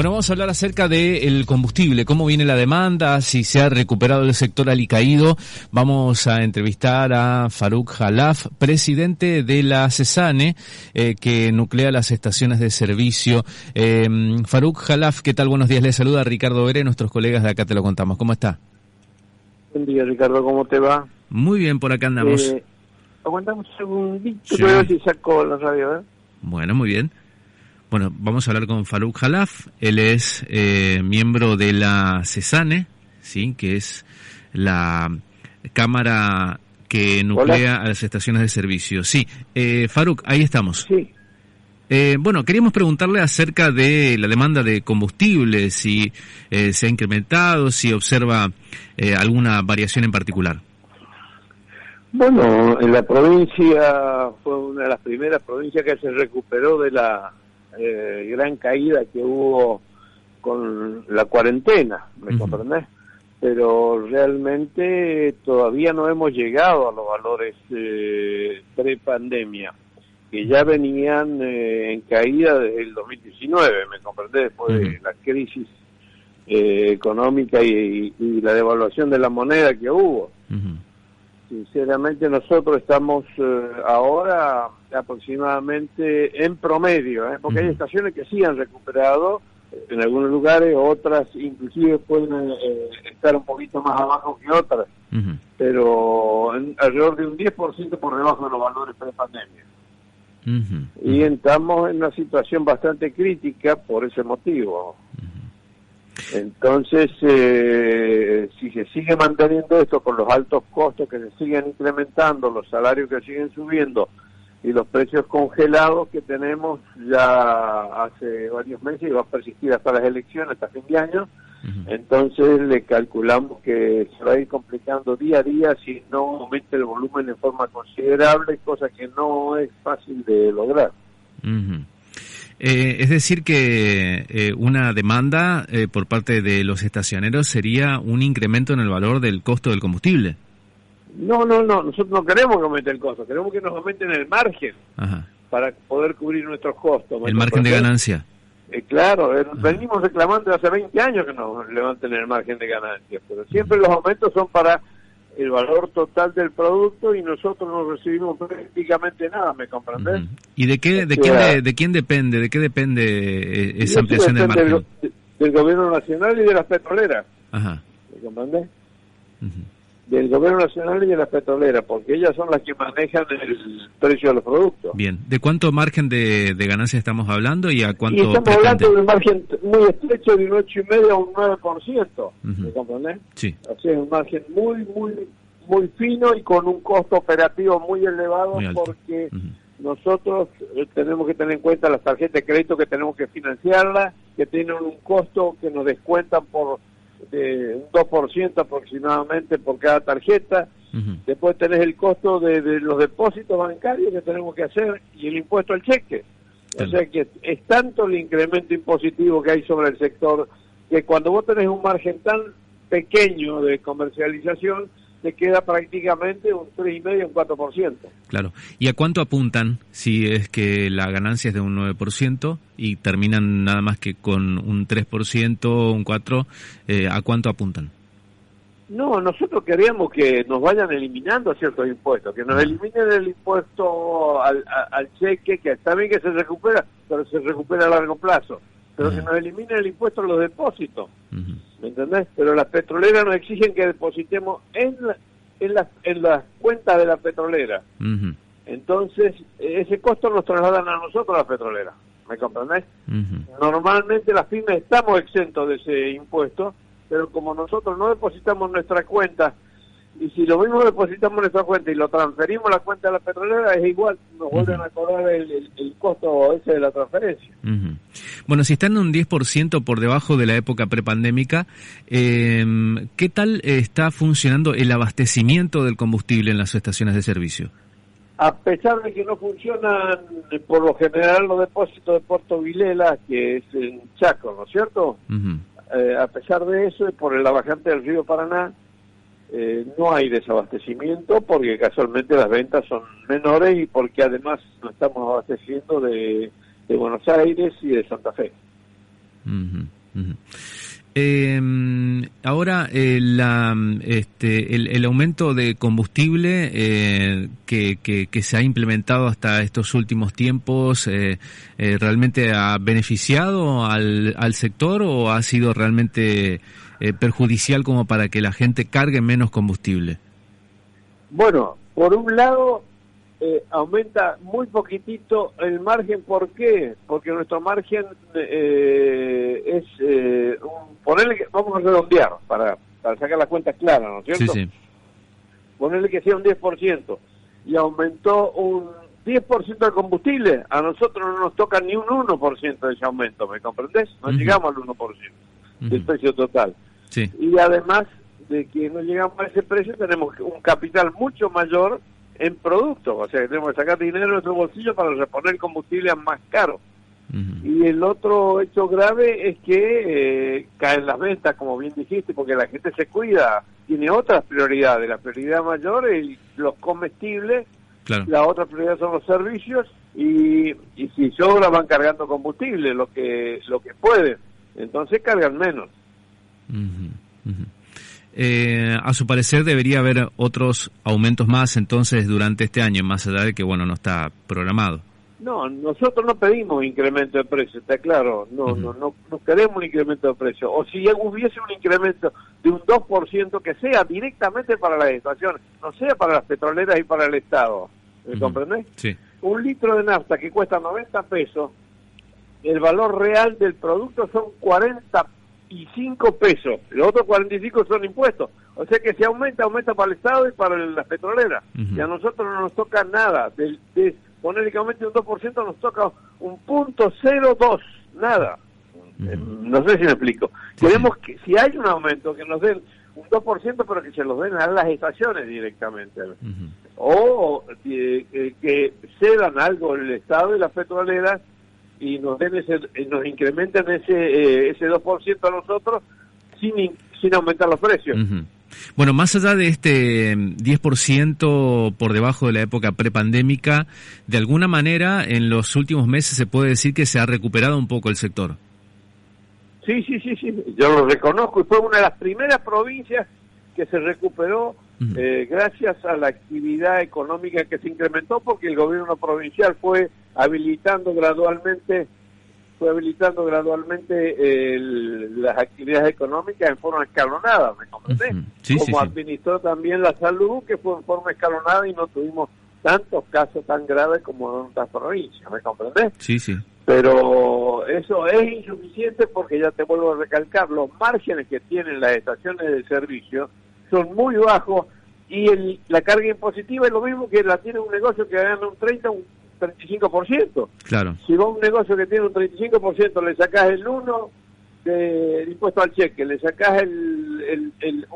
Bueno, vamos a hablar acerca del combustible, cómo viene la demanda, si se ha recuperado el sector alicaído. Vamos a entrevistar a Farouk Khalaf, presidente de la CESANE, que nuclea las estaciones de servicio. Farouk Khalaf, ¿qué tal? Buenos días, les saluda Ricardo Bere, nuestros colegas de Acá Te Lo Contamos. ¿Cómo está? Buen día, Ricardo, ¿cómo te va? Muy bien, por acá andamos. Aguantamos un segundito, Sí. voy a ver si saco la radio, Bueno, muy bien. Bueno, vamos a hablar con Farouk Khalaf. Él es miembro de la CESANE, ¿sí? Que es la cámara que nuclea a las estaciones de servicio. Sí, Farouk, ahí estamos. Sí. Bueno, queríamos preguntarle acerca de la demanda de combustible, si se ha incrementado, si observa alguna variación en particular. Bueno, en la provincia fue una de las primeras provincias que se recuperó de la gran caída que hubo con la cuarentena, ¿me comprendés? Pero realmente todavía no hemos llegado a los valores pre-pandemia, que ya venían en caída desde el 2019, ¿me comprendés? Después de la crisis económica y la devaluación de la moneda que hubo. Sinceramente nosotros estamos ahora aproximadamente en promedio, porque hay estaciones que sí han recuperado en algunos lugares, otras inclusive pueden estar un poquito más abajo que otras, pero alrededor de un 10% por debajo de los valores pre-pandemia. Y estamos en una situación bastante crítica por ese motivo. Entonces, si se sigue manteniendo esto con los altos costos que se siguen incrementando, los salarios que siguen subiendo y los precios congelados que tenemos ya hace varios meses y va a persistir hasta las elecciones, hasta fin de año, entonces le calculamos que se va a ir complicando día a día si no aumenta el volumen en forma considerable, cosa que no es fácil de lograr. Es decir que una demanda por parte de los estacioneros sería un incremento en el valor del costo del combustible. No, nosotros no queremos que aumente el costo, queremos que nos aumenten el margen para poder cubrir nuestros costos. El margen de ganancia. Claro, venimos reclamando hace 20 años que nos levanten el margen de ganancia, pero siempre los aumentos son para el valor total del producto y nosotros no recibimos prácticamente nada, ¿me comprendes? ¿Y de quién depende? ¿De qué depende esa ampliación del margen? Del gobierno nacional y de las petroleras, ¿me comprendes? Del gobierno nacional y de las petroleras, porque ellas son las que manejan el precio de los productos. Bien, ¿de cuánto margen de ganancia estamos hablando y a cuánto? Y estamos hablando de un margen muy estrecho de un 8,5% a un 9%, ¿me comprendes? Sí. Así es un margen muy fino y con un costo operativo muy elevado, muy porque nosotros tenemos que tener en cuenta las tarjetas de crédito que tenemos que financiarlas, que tienen un costo que nos descuentan por un 2% aproximadamente por cada tarjeta. Después tenés el costo de los depósitos bancarios que tenemos que hacer y el impuesto al cheque. O sea que es tanto el incremento impositivo que hay sobre el sector que cuando vos tenés un margen tan pequeño de comercialización te queda prácticamente un 3,5, un 4%. Claro. ¿Y a cuánto apuntan si es que la ganancia es de un 9% y terminan nada más que con un 3%, un 4%? ¿A cuánto apuntan? No, nosotros queríamos que nos vayan eliminando ciertos impuestos, que nos eliminen el impuesto al cheque, que está bien que se recupera, pero se recupera a largo plazo. Pero que nos eliminen el impuesto a los depósitos. ¿Me entendés? Pero las petroleras nos exigen que depositemos en las cuentas de la petrolera. Entonces, ese costo nos trasladan a nosotros las petroleras. ¿Me comprendés? Normalmente las pymes estamos exentos de ese impuesto, pero como nosotros no depositamos nuestra cuenta, y si lo mismo depositamos nuestra cuenta y lo transferimos a la cuenta de la petrolera, es igual, nos vuelven a cobrar el costo ese de la transferencia. Bueno, si están un 10% por debajo de la época prepandémica, ¿qué tal está funcionando el abastecimiento del combustible en las estaciones de servicio? A pesar de que no funcionan por lo general los depósitos de Puerto Vilela, que es en Chaco, ¿no es cierto? A pesar de eso, y por la bajante del río Paraná, no hay desabastecimiento porque casualmente las ventas son menores y porque además nos estamos abasteciendo de Buenos Aires y de Santa Fe. Ahora el aumento de combustible que se ha implementado hasta estos últimos tiempos ¿realmente ha beneficiado al sector o ha sido realmente perjudicial como para que la gente cargue menos combustible? Bueno, por un lado aumenta muy poquitito el margen. ¿Por qué? Porque nuestro margen es ponerle que, vamos a redondear para sacar las cuentas claras, ¿no es cierto? Sí, sí. Ponerle que sea un 10% y aumentó un 10% de combustible, a nosotros no nos toca ni un 1% de ese aumento, ¿me comprendés? No llegamos al 1% del precio total. Sí. Y además de que no llegamos a ese precio, tenemos un capital mucho mayor en productos, o sea que tenemos que sacar dinero de nuestro bolsillo para reponer combustible a más caro. Y el otro hecho grave es que caen las ventas, como bien dijiste, porque la gente se cuida, tiene otras prioridades. La prioridad mayor es los comestibles, claro. La otra prioridad son los servicios y si sobra van cargando combustible, lo que pueden, entonces cargan menos. A su parecer debería haber otros aumentos más entonces durante este año, más allá de que no está programado. No, nosotros no pedimos incremento de precio, está claro, no queremos un incremento de precio, o si hubiese un incremento de un 2% que sea directamente para las estaciones, no sea para las petroleras y para el Estado, ¿me comprendés? Sí. Un litro de nafta que cuesta 90 pesos, el valor real del producto son 45 pesos, los otros 45 son impuestos, o sea que si aumenta para el Estado y para las petroleras, y a nosotros no nos toca nada, ponerle que aumente un 2% nos toca un 0.02, nada. No sé si me explico. Queremos que si hay un aumento, que nos den un 2%, pero que se los den a las estaciones directamente. O que cedan algo el Estado y las petroleras y nos den nos incrementen ese 2% a nosotros sin aumentar los precios. Bueno, más allá de este 10% por debajo de la época prepandémica, de alguna manera en los últimos meses se puede decir que se ha recuperado un poco el sector. Sí, yo lo reconozco y fue una de las primeras provincias que se recuperó gracias a la actividad económica que se incrementó porque el gobierno provincial fue habilitando gradualmente las actividades económicas en forma escalonada, ¿me comprendés? Como administró también la salud, que fue en forma escalonada y no tuvimos tantos casos tan graves como en otras provincias, ¿me comprendés? Sí. Pero eso es insuficiente porque, ya te vuelvo a recalcar, los márgenes que tienen las estaciones de servicio son muy bajos y la carga impositiva es lo mismo que la tiene un negocio que gana un 35%. Claro. Si vos a un negocio que tiene un 35% le sacás el 1 de impuesto al cheque, le sacás el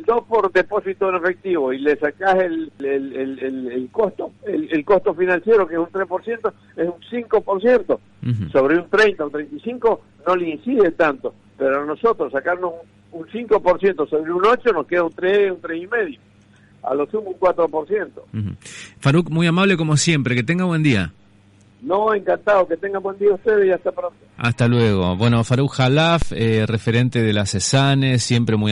2 por depósito en efectivo y le sacás el costo financiero, que es un 3%, es un 5%. Sobre un 30 o 35 no le incide tanto, pero a nosotros sacarnos un 5% sobre un 8 nos queda un 3, un 3,5%. A lo sumo un 4%. Faruk, muy amable como siempre, que tenga buen día. No, encantado, que tengan buen día ustedes y hasta pronto. Hasta luego. Bueno, Faruk Khalaf, referente de la CESANE, siempre muy